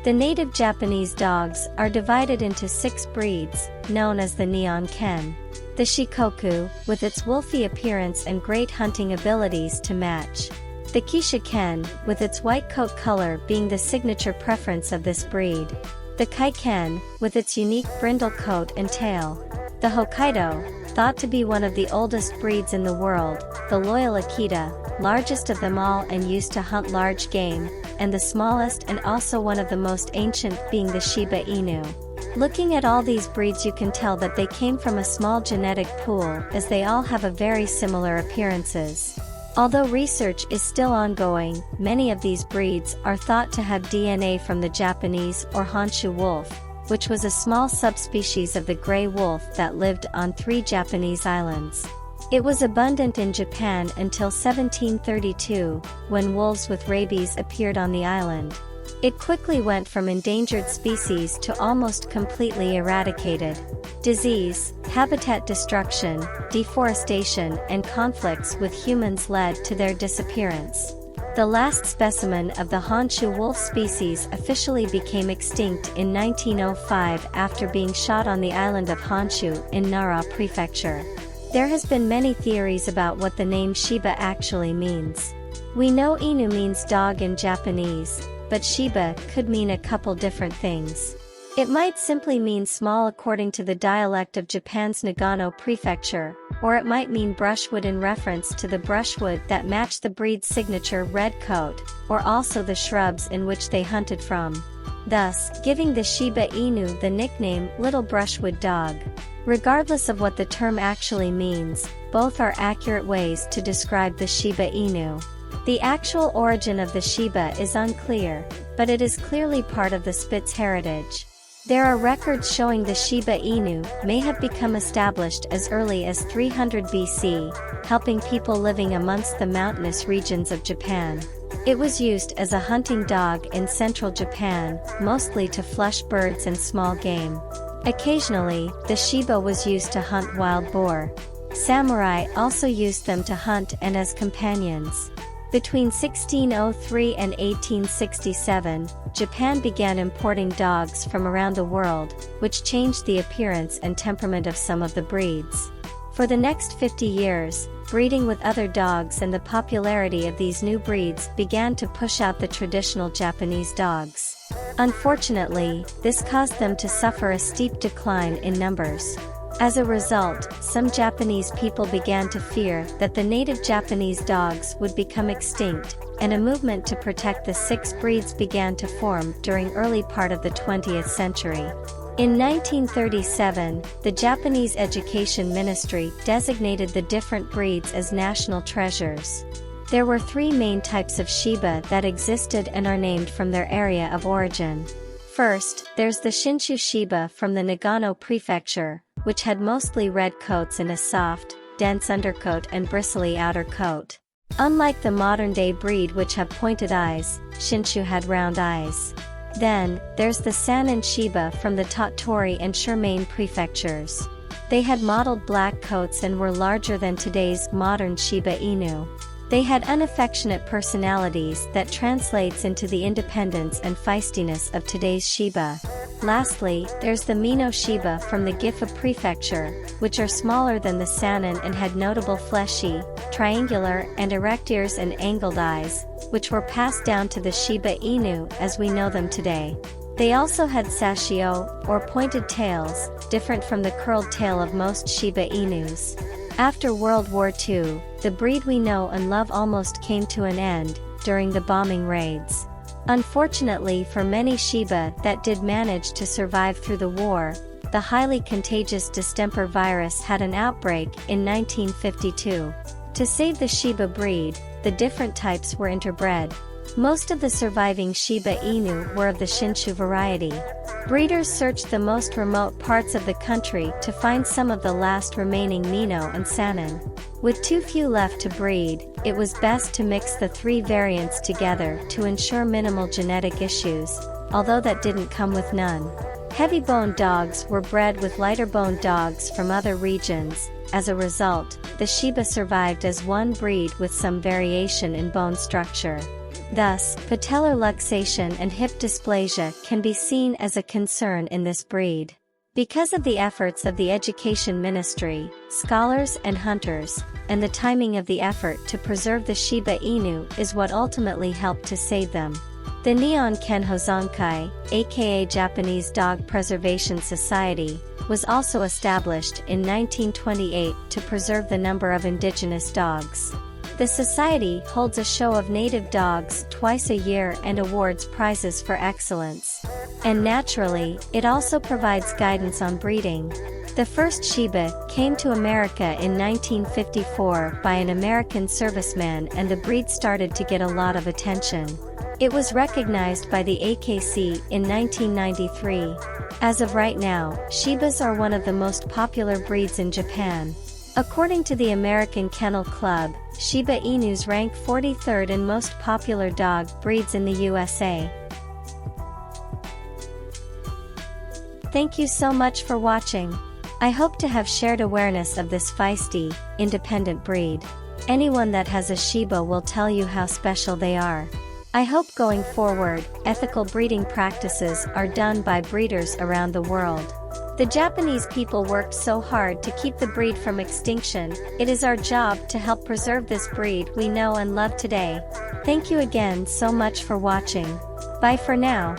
The native Japanese dogs are divided into 6 breeds, known as the Neon Ken. The Shikoku, with its wolfy appearance and great hunting abilities to match. The Kisha Ken, with its white coat color being the signature preference of this breed. The Kai Ken, with its unique brindle coat and tail. The Hokkaido, thought to be one of the oldest breeds in the world, the loyal Akita, largest of them all and used to hunt large game, and the smallest and also one of the most ancient being the Shiba Inu. Looking at all these breeds you can tell that they came from a small genetic pool as they all have a very similar appearances. Although research is still ongoing, many of these breeds are thought to have DNA from the Japanese or Honshu wolf, which was a small subspecies of the gray wolf that lived on 3 Japanese islands. It was abundant in Japan until 1732, when wolves with rabies appeared on the island. It quickly went from endangered species to almost completely eradicated. Disease, habitat destruction, deforestation and conflicts with humans led to their disappearance. The last specimen of the Honshu wolf species officially became extinct in 1905 after being shot on the island of Honshu in Nara Prefecture. There has been many theories about what the name Shiba actually means. We know Inu means dog in Japanese, but Shiba could mean a couple different things. It might simply mean small according to the dialect of Japan's Nagano Prefecture, or it might mean brushwood in reference to the brushwood that matched the breed's signature red coat, or also the shrubs in which they hunted from. Thus, giving the Shiba Inu the nickname Little Brushwood Dog. Regardless of what the term actually means, both are accurate ways to describe the Shiba Inu. The actual origin of the Shiba is unclear, but it is clearly part of the Spitz heritage. There are records showing the Shiba Inu may have become established as early as 300 BC, helping people living amongst the mountainous regions of Japan. It was used as a hunting dog in central Japan, mostly to flush birds and small game. Occasionally, the Shiba was used to hunt wild boar. Samurai also used them to hunt and as companions. Between 1603 and 1867, Japan began importing dogs from around the world, which changed the appearance and temperament of some of the breeds. For the next 50 years, breeding with other dogs and the popularity of these new breeds began to push out the traditional Japanese dogs. Unfortunately, this caused them to suffer a steep decline in numbers. As a result, some Japanese people began to fear that the native Japanese dogs would become extinct, and a movement to protect the 6 breeds began to form during early part of the 20th century. In 1937, the Japanese Education Ministry designated the different breeds as national treasures. There were 3 main types of Shiba that existed and are named from their area of origin. First, there's the Shinshu Shiba from the Nagano Prefecture, which had mostly red coats and a soft, dense undercoat and bristly outer coat. Unlike the modern-day breed which have pointed eyes, Shinshu had round eyes. Then, there's the Sanin Shiba from the Tottori and Shirmane prefectures. They had mottled black coats and were larger than today's modern Shiba Inu. They had unaffectionate personalities that translates into the independence and feistiness of today's Shiba. Lastly, there's the Mino Shiba from the Gifu Prefecture, which are smaller than the Sanin and had notable fleshy, triangular and erect ears and angled eyes, which were passed down to the Shiba Inu as we know them today. They also had sashio, or pointed tails, different from the curled tail of most Shiba Inus. After World War II, the breed we know and love almost came to an end, during the bombing raids. Unfortunately for many Shiba that did manage to survive through the war, the highly contagious distemper virus had an outbreak in 1952. To save the Shiba breed, the different types were interbred. Most of the surviving Shiba Inu were of the Shinshu variety. Breeders searched the most remote parts of the country to find some of the last remaining Mino and Sanin. With too few left to breed, it was best to mix the 3 variants together to ensure minimal genetic issues, although that didn't come with none. Heavy-boned dogs were bred with lighter-boned dogs from other regions. As a result, the Shiba survived as one breed with some variation in bone structure. Thus, patellar luxation and hip dysplasia can be seen as a concern in this breed. Because of the efforts of the Education Ministry, scholars and hunters, and the timing of the effort to preserve the Shiba Inu is what ultimately helped to save them. The Nihon Ken Hozonkai, aka Japanese Dog Preservation Society, was also established in 1928 to preserve the number of indigenous dogs. The society holds a show of native dogs twice a year and awards prizes for excellence. And naturally, it also provides guidance on breeding. The first Shiba came to America in 1954 by an American serviceman, and the breed started to get a lot of attention. It was recognized by the AKC in 1993. As of right now, Shibas are one of the most popular breeds in Japan. According to the American Kennel Club, Shiba Inus rank 43rd in most popular dog breeds in the USA. Thank you so much for watching. I hope to have shared awareness of this feisty, independent breed. Anyone that has a Shiba will tell you how special they are. I hope going forward, ethical breeding practices are done by breeders around the world. The Japanese people worked so hard to keep the breed from extinction. It is our job to help preserve this breed we know and love today. Thank you again so much for watching. Bye for now.